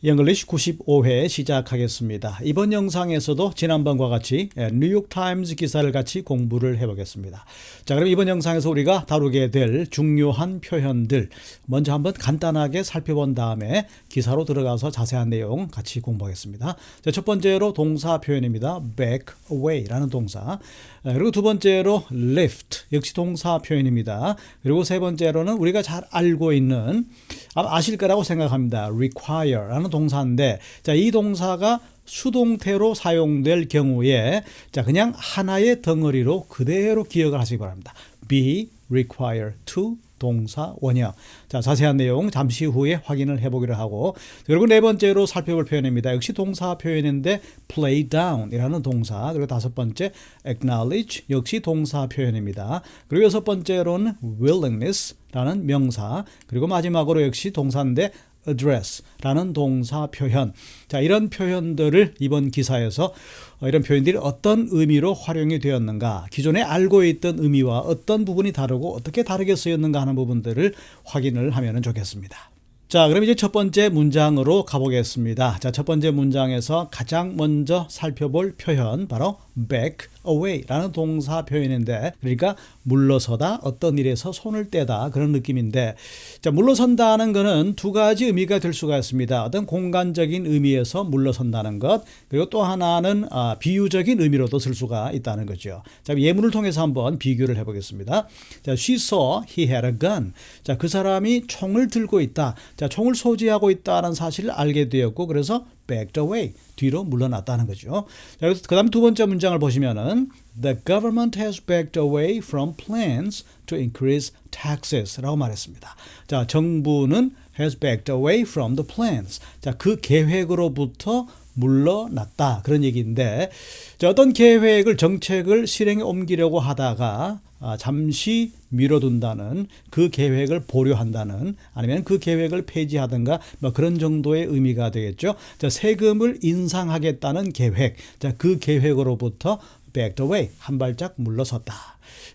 잉글리시 95회 시작하겠습니다. 이번 영상에서도 지난번과 같이 뉴욕타임즈 기사를 같이 공부를 해보겠습니다. 자, 그럼 이번 영상에서 우리가 다루게 될 중요한 표현들 먼저 한번 간단하게 살펴본 다음에 기사로 들어가서 자세한 내용 같이 공부하겠습니다. 자, 첫 번째로 동사 표현입니다. back away라는 동사. 그리고 두 번째로 lift 역시 동사 표현입니다. 그리고 세 번째로는 우리가 잘 알고 있는 아실 거라고 생각합니다. require라는 동사인데, 자, 이 동사가 수동태로 사용될 경우에 자, 그냥 하나의 덩어리로 그대로 기억을 하시기 바랍니다. be required to 동사 원형. 자, 자세한 내용 잠시 후에 확인을 해보기로 하고, 그리고 네 번째로 살펴볼 표현입니다. 역시 동사 표현인데 play down 이라는 동사, 그리고 다섯 번째 acknowledge 역시 동사 표현입니다. 그리고 여섯 번째로는 willingness 라는 명사, 그리고 마지막으로 역시 동사인데 address라는 동사 표현. 자, 이런 표현들을 이번 기사에서 이런 표현들이 어떤 의미로 활용이 되었는가, 기존에 알고 있던 의미와 어떤 부분이 다르고 어떻게 다르게 쓰였는가 하는 부분들을 확인을 하면 좋겠습니다. 자, 그럼 이제 첫 번째 문장으로 가보겠습니다. 자, 첫 번째 문장에서 가장 먼저 살펴볼 표현 바로 back away라는 동사 표현인데, 그러니까 물러서다, 어떤 일에서 손을 떼다 그런 느낌인데, 자, 물러선다는 것은 두 가지 의미가 될 수가 있습니다. 어떤 공간적인 의미에서 물러선다는 것, 그리고 또 하나는 비유적인 의미로도 쓸 수가 있다는 거죠. 자, 예문을 통해서 한번 비교를 해보겠습니다. 자, she saw he had a gun. 자, 그 사람이 총을 들고 있다. 자, 총을 소지하고 있다는 사실을 알게 되었고, 그래서 backed away, 뒤로 물러났다는 거죠. 자, 그 다음 두 번째 문장을 보시면은 The government has backed away from plans to increase taxes 라고 말했습니다. 자, 정부는 has backed away from the plans. 자, 그 계획으로부터 물러났다 그런 얘기인데, 자, 어떤 계획을, 정책을 실행에 옮기려고 하다가 잠시 미뤄둔다는, 그 계획을 보류한다는, 아니면 그 계획을 폐지하든가 뭐 그런 정도의 의미가 되겠죠. 자, 세금을 인상하겠다는 계획, 자, 그 계획으로부터 backed away, 한 발짝 물러섰다,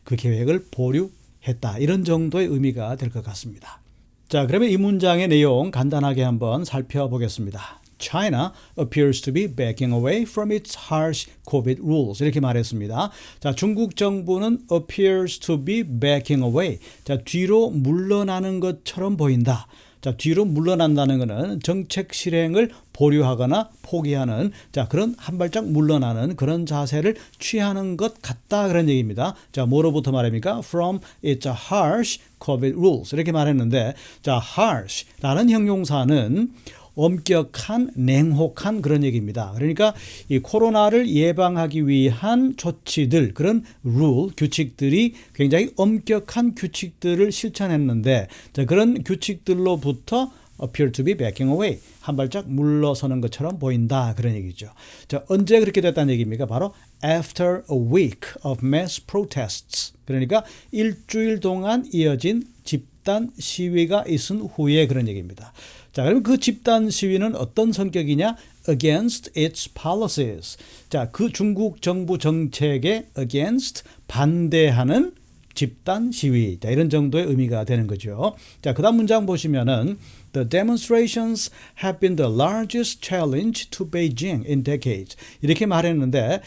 그 계획을 보류했다, 이런 정도의 의미가 될 것 같습니다. 자, 그러면 이 문장의 내용 간단하게 한번 살펴보겠습니다. China appears to be backing away from its harsh COVID rules. 이렇게 말했습니다. 자, 중국 정부는 appears to be backing away. 자, 뒤로 물러나는 것처럼 보인다. 자, 뒤로 물러난다는 것은 정책 실행을 보류하거나 포기하는, 자, 그런 한 발짝 물러나는 그런 자세를 취하는 것 같다 그런 얘기입니다. 자, 뭐로부터 말합니까? From its harsh COVID rules. 이렇게 말했는데, 자, harsh라는 형용사는 엄격한, 냉혹한 그런 얘기입니다. 그러니까 이 코로나를 예방하기 위한 조치들, 그런 룰, 규칙들이 굉장히 엄격한 규칙들을 실천했는데, 자, 그런 규칙들로부터 appear to be backing away, 한 발짝 물러서는 것처럼 보인다 그런 얘기죠. 자, 언제 그렇게 됐다는 얘기입니까? 바로 after a week of mass protests. 그러니까 일주일 동안 이어진 집단 시위가 있은 후에 그런 얘기입니다. 자, 그럼 그 집단 시위는 어떤 성격이냐? against its policies. 자, 그 중국 정부 정책에 against, 반대하는 집단 시위. 자, 이런 정도의 의미가 되는 거죠. 자, 그 다음 문장 보시면은 The demonstrations have been the largest challenge to Beijing in decades. 이렇게 말했는데,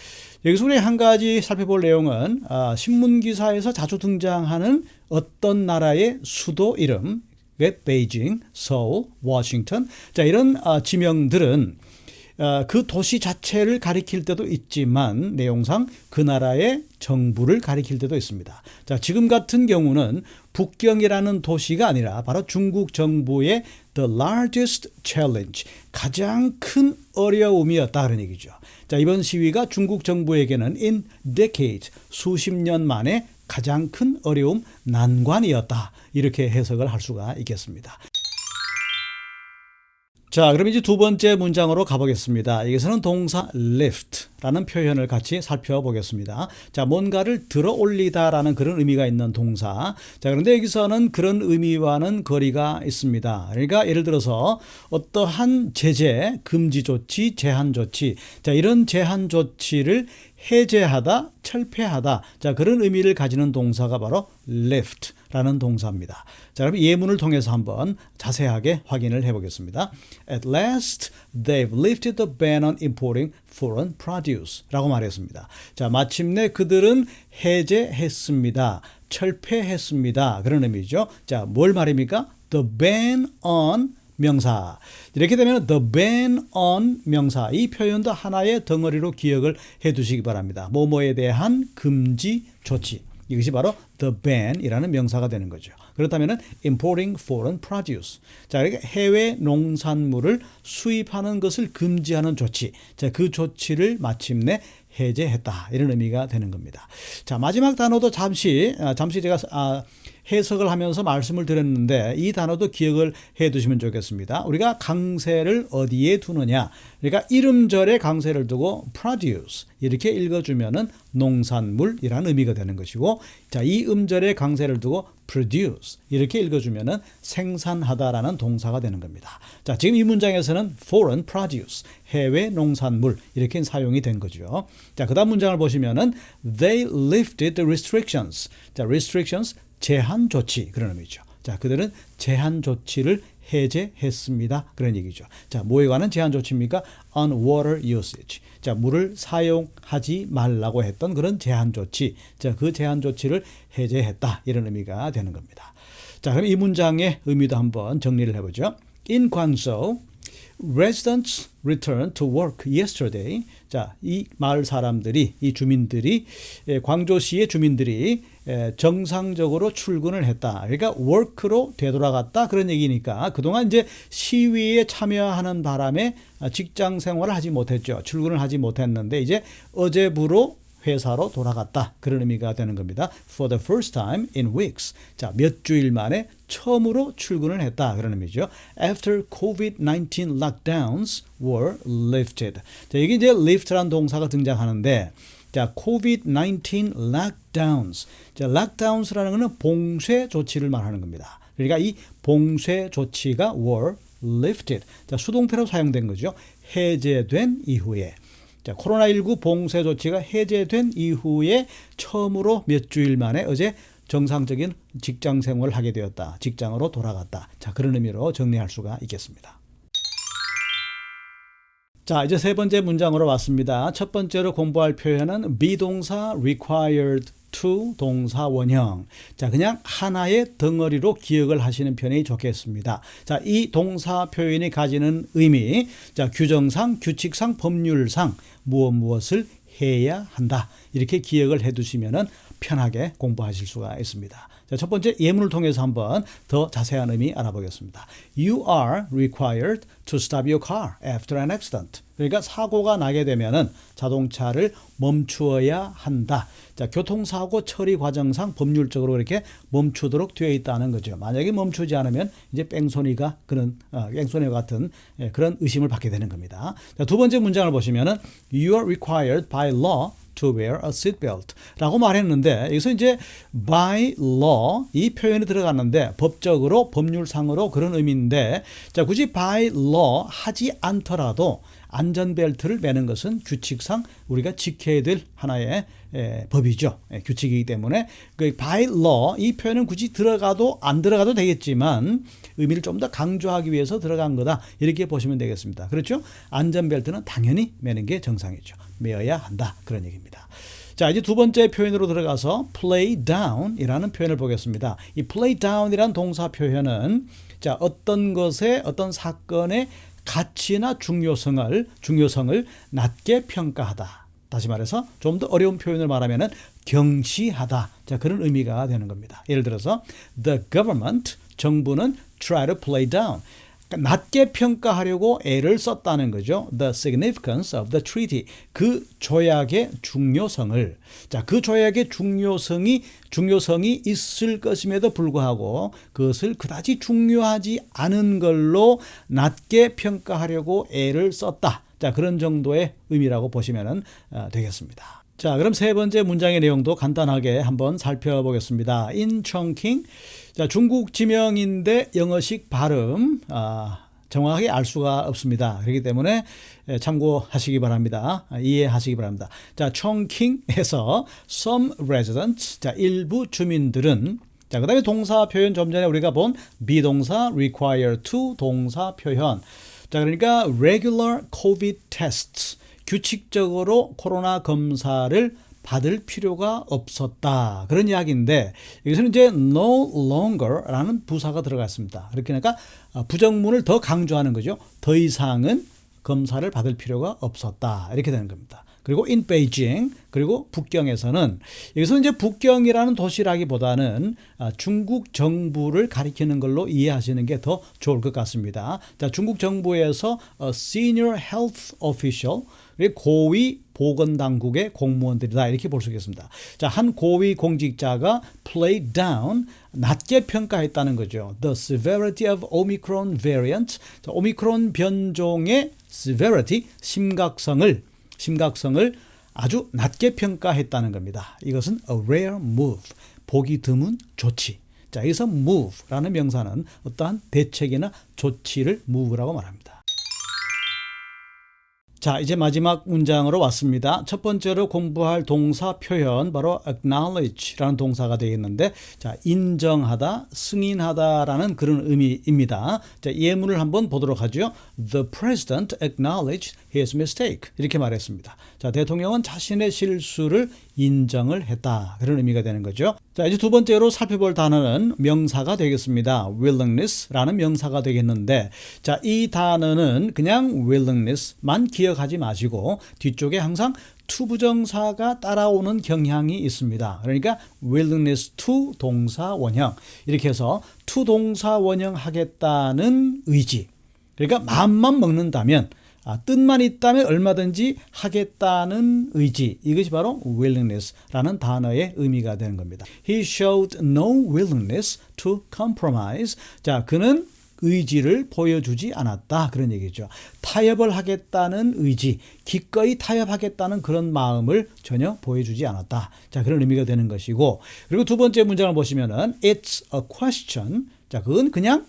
여기서 우리 한 가지 살펴볼 내용은 신문 기사에서 자주 등장하는 어떤 나라의 수도 이름, 베이징, 서울, 워싱턴, 자, 이런 지명들은 그 도시 자체를 가리킬 때도 있지만 내용상 그 나라의 정부를 가리킬 때도 있습니다. 자, 지금 같은 경우는 북경이라는 도시가 아니라 바로 중국 정부의 the largest challenge, 가장 큰 어려움이었다 그런 얘기죠. 자, 이번 시위가 중국 정부에게는 in decades, 수십 년 만에 가장 큰 어려움, 난관이었다, 이렇게 해석을 할 수가 있겠습니다. 자, 그럼 이제 두 번째 문장으로 가보겠습니다. 여기서는 동사 lift라는 표현을 같이 살펴보겠습니다. 자, 뭔가를 들어 올리다라는 그런 의미가 있는 동사. 자, 그런데 여기서는 그런 의미와는 거리가 있습니다. 그러니까 예를 들어서 어떠한 제재, 금지 조치, 제한 조치, 자, 이런 제한 조치를 해제하다, 철폐하다. 자, 그런 의미를 가지는 동사가 바로 lift라는 동사입니다. 자, 그럼 예문을 통해서 한번 자세하게 확인을 해보겠습니다. At last, they've lifted the ban on importing foreign produce 라고 말했습니다. 자, 마침내 그들은 해제했습니다. 철폐했습니다. 그런 의미죠. 자, 뭘 말입니까? The ban on 명사. 이렇게 되면 the ban on 명사. 이 표현도 하나의 덩어리로 기억을 해 두시기 바랍니다. 뭐뭐에 대한 금지 조치. 이것이 바로 the ban이라는 명사가 되는 거죠. 그렇다면 importing foreign produce. 자, 그러니까 해외 농산물을 수입하는 것을 금지하는 조치. 자, 그 조치를 마침내 해제했다. 이런 의미가 되는 겁니다. 자, 마지막 단어도 잠시 제가 해석을 하면서 말씀을 드렸는데 이 단어도 기억을 해 두시면 좋겠습니다. 우리가 강세를 어디에 두느냐. 그러니까 이름절에 강세를 두고 produce 이렇게 읽어주면은 농산물이라는 의미가 되는 것이고, 자, 이 음절에 강세를 두고 produce 이렇게 읽어주면은 생산하다라는 동사가 되는 겁니다. 자, 지금 이 문장에서는 foreign produce 해외 농산물 이렇게 사용이 된 거죠. 자, 그다음 문장을 보시면은 they lifted the restrictions. 자, restrictions 제한 조치 그런 의미죠. 자, 그들은 제한 조치를 해제했습니다. 그런 얘기죠. 자, 뭐에 관한 제한 조치입니까? On water usage. 자, 물을 사용하지 말라고 했던 그런 제한 조치. 자, 그 제한 조치를 해제했다. 이런 의미가 되는 겁니다. 자, 그럼 이 문장의 의미도 한번 정리를 해보죠. In Guangzhou, residents returned to work yesterday. 자, 이 마을 사람들이, 이 주민들이, 광저시의 주민들이 정상적으로 출근을 했다. 그러니까 work로 되돌아갔다. 그런 얘기니까 그동안 이제 시위에 참여하는 바람에 직장 생활을 하지 못했죠. 출근을 하지 못했는데 이제 어제부로 회사로 돌아갔다. 그런 의미가 되는 겁니다. For the first time in weeks. 자, 몇 주일 만에 처음으로 출근을 했다. 그런 의미죠. After COVID-19 lockdowns were lifted. 자, 이게 이제 lift라는 동사가 등장하는데, 자, COVID-19 lockdowns. 자, lockdowns라는 것은 봉쇄 조치를 말하는 겁니다. 그러니까 이 봉쇄 조치가 were lifted. 자, 수동태로 사용된 거죠. 해제된 이후에. 자, 코로나19 봉쇄 조치가 해제된 이후에 처음으로 몇 주일 만에 어제 정상적인 직장 생활을 하게 되었다. 직장으로 돌아갔다. 자, 그런 의미로 정리할 수가 있겠습니다. 자, 이제 세 번째 문장으로 왔습니다. 첫 번째로 공부할 표현은 비동사 required to 동사 원형. 자, 그냥 하나의 덩어리로 기억을 하시는 편이 좋겠습니다. 자, 이 동사 표현이 가지는 의미, 자, 규정상, 규칙상, 법률상 무엇을 해야 한다. 이렇게 기억을 해 두시면은 편하게 공부하실 수가 있습니다. 자, 첫 번째 예문을 통해서 한번 더 자세한 의미 알아보겠습니다. You are required to stop your car after an accident. 그러니까 사고가 나게 되면은 자동차를 멈추어야 한다. 자, 교통사고 처리 과정상 법률적으로 이렇게 멈추도록 되어 있다는 거죠. 만약에 멈추지 않으면 이제 뺑소니가 그런 뺑소니와 같은 그런 의심을 받게 되는 겁니다. 자, 두 번째 문장을 보시면은 You are required by law to wear a seatbelt 라고 말했는데 여기서 이제 by law 이 표현이 들어갔는데 법적으로 법률상으로 그런 의미인데, 자, 굳이 by law 하지 않더라도 안전벨트를 매는 것은 규칙상 우리가 지켜야 될 하나의 법이죠. 규칙이기 때문에 그 by law 이 표현은 굳이 들어가도 안 들어가도 되겠지만 의미를 좀 더 강조하기 위해서 들어간 거다. 이렇게 보시면 되겠습니다. 그렇죠? 안전벨트는 당연히 매는 게 정상이죠. 매어야 한다. 그런 얘기입니다. 자, 이제 두 번째 표현으로 들어가서 play down 이라는 표현을 보겠습니다. 이 play down 이라는 동사 표현은 자, 어떤 것에 어떤 사건의 가치나 중요성을 낮게 평가하다. 다시 말해서 좀 더 어려운 표현을 말하면은 경시하다. 자, 그런 의미가 되는 겁니다. 예를 들어서 the government 정부는 try to play down. 그러니까 낮게 평가하려고 애를 썼다는 거죠. The significance of the treaty. 그 조약의 중요성을. 자, 그 조약의 중요성이 있을 것임에도 불구하고 그것을 그다지 중요하지 않은 걸로 낮게 평가하려고 애를 썼다. 자, 그런 정도의 의미라고 보시면 되겠습니다. 자, 그럼 세 번째 문장의 내용도 간단하게 한번 살펴보겠습니다. In Chongqing, 자, 중국 지명인데 영어식 발음, 정확하게 알 수가 없습니다. 그렇기 때문에 참고하시기 바랍니다. 이해하시기 바랍니다. 자, Chongqing에서 some residents, 자, 일부 주민들은, 자, 그 다음에 동사 표현 좀 전에 우리가 본 비동사 require to 동사 표현. 자, 그러니까 regular COVID tests, 규칙적으로 코로나 검사를 받을 필요가 없었다. 그런 이야기인데 여기서는 이제 no longer라는 부사가 들어가 있습니다. 그러니까 부정문을 더 강조하는 거죠. 더 이상은 검사를 받을 필요가 없었다. 이렇게 되는 겁니다. 그리고 in Beijing, 그리고 북경에서는, 여기서 이제 북경이라는 도시라기보다는 중국 정부를 가리키는 걸로 이해하시는 게 더 좋을 것 같습니다. 자, 중국 정부에서 senior health official, 고위 보건당국의 공무원들이다, 이렇게 볼 수 있겠습니다. 자, 한 고위 공직자가 play down, 낮게 평가했다는 거죠. The severity of Omicron variant, 자, 오미크론 변종의 severity, 심각성을 아주 낮게 평가했다는 겁니다. 이것은 a rare move, 보기 드문 조치. 자, 여기서 move라는 명사는 어떠한 대책이나 조치를 move라고 말합니다. 자, 이제 마지막 문장으로 왔습니다. 첫 번째로 공부할 동사 표현, 바로 acknowledge라는 동사가 되겠는데, 자, 인정하다, 승인하다라는 그런 의미입니다. 자, 예문을 한번 보도록 하죠. The president acknowledged his mistake. 이렇게 말했습니다. 자, 대통령은 자신의 실수를 인정을 했다. 그런 의미가 되는 거죠. 자, 이제 두 번째로 살펴볼 단어는 명사가 되겠습니다. willingness라는 명사가 되겠는데, 자, 이 단어는 그냥 willingness만 기억하지 마시고 뒤쪽에 항상 to 부정사가 따라오는 경향이 있습니다. 그러니까 willingness to 동사 원형, 이렇게 해서 to 동사 원형 하겠다는 의지, 그러니까 마음만 먹는다면, 뜻만 있다면 얼마든지 하겠다는 의지, 이것이 바로 willingness라는 단어의 의미가 되는 겁니다. He showed no willingness to compromise. 자, 그는 의지를 보여주지 않았다, 그런 얘기죠. 타협을 하겠다는 의지, 기꺼이 타협하겠다는 그런 마음을 전혀 보여주지 않았다. 자, 그런 의미가 되는 것이고, 그리고 두 번째 문장을 보시면은 it's a question. 자, 그건 그냥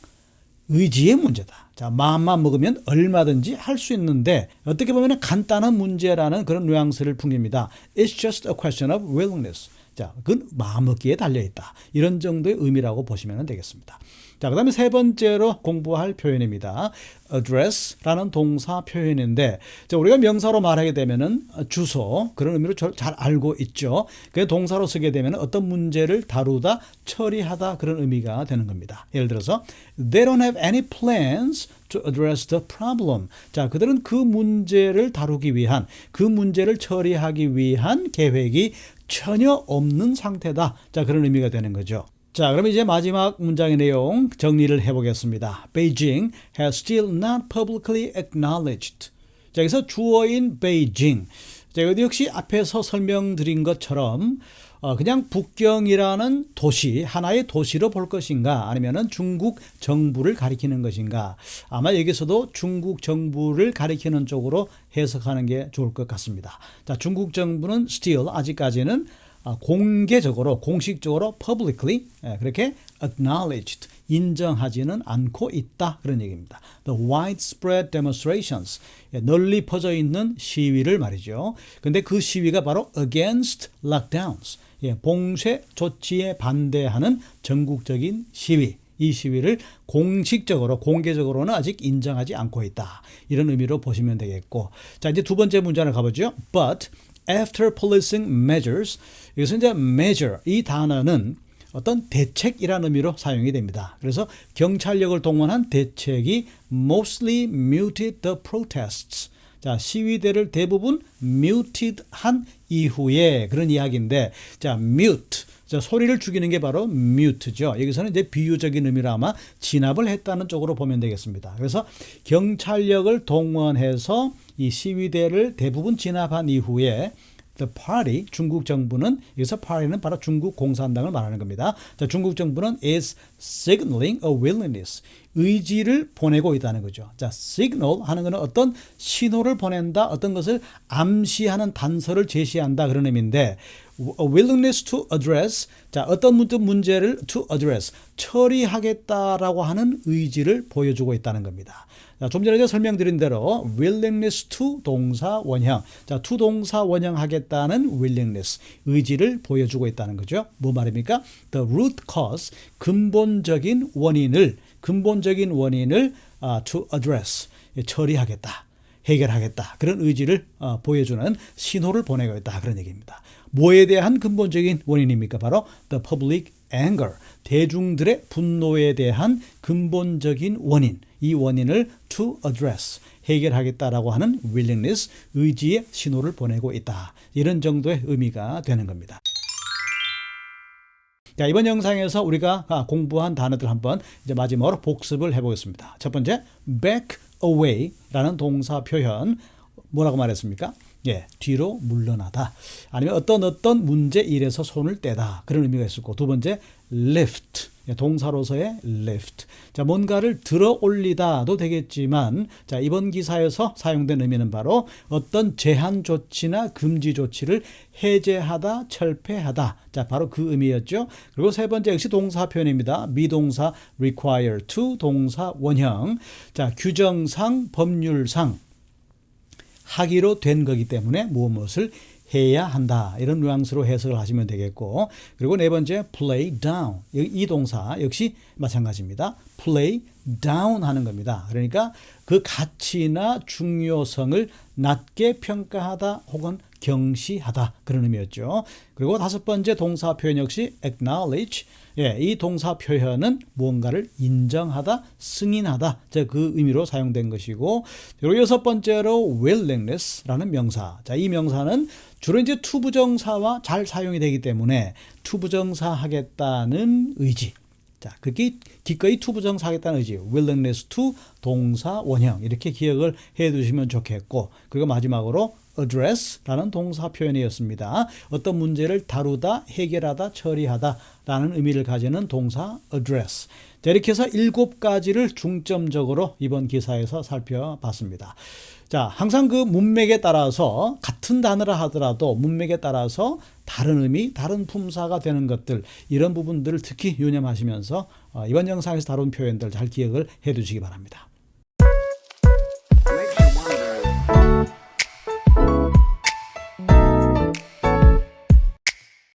의지의 문제다. 자, 마음만 먹으면 얼마든지 할 수 있는데 어떻게 보면 간단한 문제라는 그런 뉘앙스를 풍깁니다. It's just a question of willingness. 자, 그건 마음먹기에 달려있다. 이런 정도의 의미라고 보시면 되겠습니다. 자, 그 다음에 세 번째로 공부할 표현입니다. address라는 동사 표현인데, 자, 우리가 명사로 말하게 되면은 주소, 그런 의미로 잘 알고 있죠. 그 동사로 쓰게 되면 어떤 문제를 다루다, 처리하다, 그런 의미가 되는 겁니다. 예를 들어서 They don't have any plans to address the problem. 자, 그들은 그 문제를 다루기 위한, 그 문제를 처리하기 위한 계획이 전혀 없는 상태다. 자, 그런 의미가 되는 거죠. 자, 그럼 이제 마지막 문장의 내용 정리를 해보겠습니다. Beijing has still not publicly acknowledged. 자, 여기서 주어인 Beijing. 자, 여기 역시 앞에서 설명드린 것처럼 그냥 북경이라는 도시, 하나의 도시로 볼 것인가, 아니면은 중국 정부를 가리키는 것인가. 아마 여기서도 중국 정부를 가리키는 쪽으로 해석하는 게 좋을 것 같습니다. 자, 중국 정부는 still, 아직까지는 공개적으로, 공식적으로 publicly, 그렇게 acknowledged, 인정하지는 않고 있다, 그런 얘기입니다. The widespread demonstrations, 널리 퍼져 있는 시위를 말이죠. 근데 그 시위가 바로 against lockdowns, 봉쇄 조치에 반대하는 전국적인 시위, 이 시위를 공식적으로, 공개적으로는 아직 인정하지 않고 있다, 이런 의미로 보시면 되겠고, 자, 이제 두 번째 문장을 가보죠. But after policing measures, 여기서 이제 measure, 이 단어는 어떤 대책이라는 의미로 사용이 됩니다. 그래서 경찰력을 동원한 대책이 mostly muted the protests. 자, 시위대를 대부분 muted 한 이후에, 그런 이야기인데, 자, mute. 자, 소리를 죽이는 게 바로 mute죠. 여기서는 이제 비유적인 의미로 아마 진압을 했다는 쪽으로 보면 되겠습니다. 그래서 경찰력을 동원해서 이 시위대를 대부분 진압한 이후에 the party, 중국 정부는, 여기서 party는 바로 중국 공산당을 말하는 겁니다. 자, 중국 정부는 is signaling a willingness, 의지를 보내고 있다는 거죠. 자, signal 하는 것은 어떤 신호를 보낸다, 어떤 것을 암시하는 단서를 제시한다 그런 의미인데 a willingness to address, 자, 어떤 문제를 to address, 처리하겠다라고 하는 의지를 보여주고 있다는 겁니다. 자, 좀 전에 설명드린 대로 willingness to 동사 원형, 자, to 동사 원형 하겠다는 willingness, 의지를 보여주고 있다는 거죠. 뭐 말입니까? The root cause, 근본적인 원인을 to address, 처리하겠다, 해결하겠다, 그런 의지를 보여주는 신호를 보내고 있다, 그런 얘기입니다. 뭐에 대한 근본적인 원인입니까? 바로 the public anger, 대중들의 분노에 대한 근본적인 원인, 이 원인을 to address, 해결하겠다라고 하는 willingness, 의지의 신호를 보내고 있다, 이런 정도의 의미가 되는 겁니다. 자, 이번 영상에서 우리가 공부한 단어들 한번 이제 마지막으로 복습을 해보겠습니다. 첫 번째, back away라는 동사 표현, 뭐라고 말했습니까? 예, 뒤로 물러나다, 아니면 어떤 문제 일에서 손을 떼다, 그런 의미가 있었고, 두 번째 lift, 동사로서의 lift, 자, 뭔가를 들어 올리다도 되겠지만, 자, 이번 기사에서 사용된 의미는 바로 어떤 제한 조치나 금지 조치를 해제하다, 철폐하다, 자, 바로 그 의미였죠. 그리고 세 번째 역시 동사 표현입니다. 미동사 require to, 동사 원형, 자, 규정상, 법률상 하기로 된 거기 때문에 무엇을 해야 한다, 이런 뉘앙스로 해석을 하시면 되겠고, 그리고 네 번째 play down, 이 동사 역시 마찬가지입니다. play down 하는 겁니다. 그러니까 그 가치나 중요성을 낮게 평가하다 혹은 경시하다, 그런 의미였죠. 그리고 다섯 번째 동사 표현 역시 acknowledge, 예, 이 동사 표현은 무언가를 인정하다, 승인하다, 그 의미로 사용된 것이고, 그리고 여섯 번째로 willingness라는 명사, 자, 이 명사는 주로 이제 투부정사와 잘 사용이 되기 때문에 투부정사 하겠다는 의지, 자, 그게 기꺼이 투부정사 하겠다는 의지, willingness to 동사 원형, 이렇게 기억을 해 두시면 좋겠고, 그리고 마지막으로 address라는 동사 표현이었습니다. 어떤 문제를 다루다, 해결하다, 처리하다 라는 의미를 가지는 동사 address. 자, 이렇게 해서 7가지를 중점적으로 이번 기사에서 살펴봤습니다. 자, 항상 그 문맥에 따라서 같은 단어라 하더라도 문맥에 따라서 다른 의미, 다른 품사가 되는 것들, 이런 부분들을 특히 유념하시면서 이번 영상에서 다룬 표현들 잘 기억을 해 두시기 바랍니다.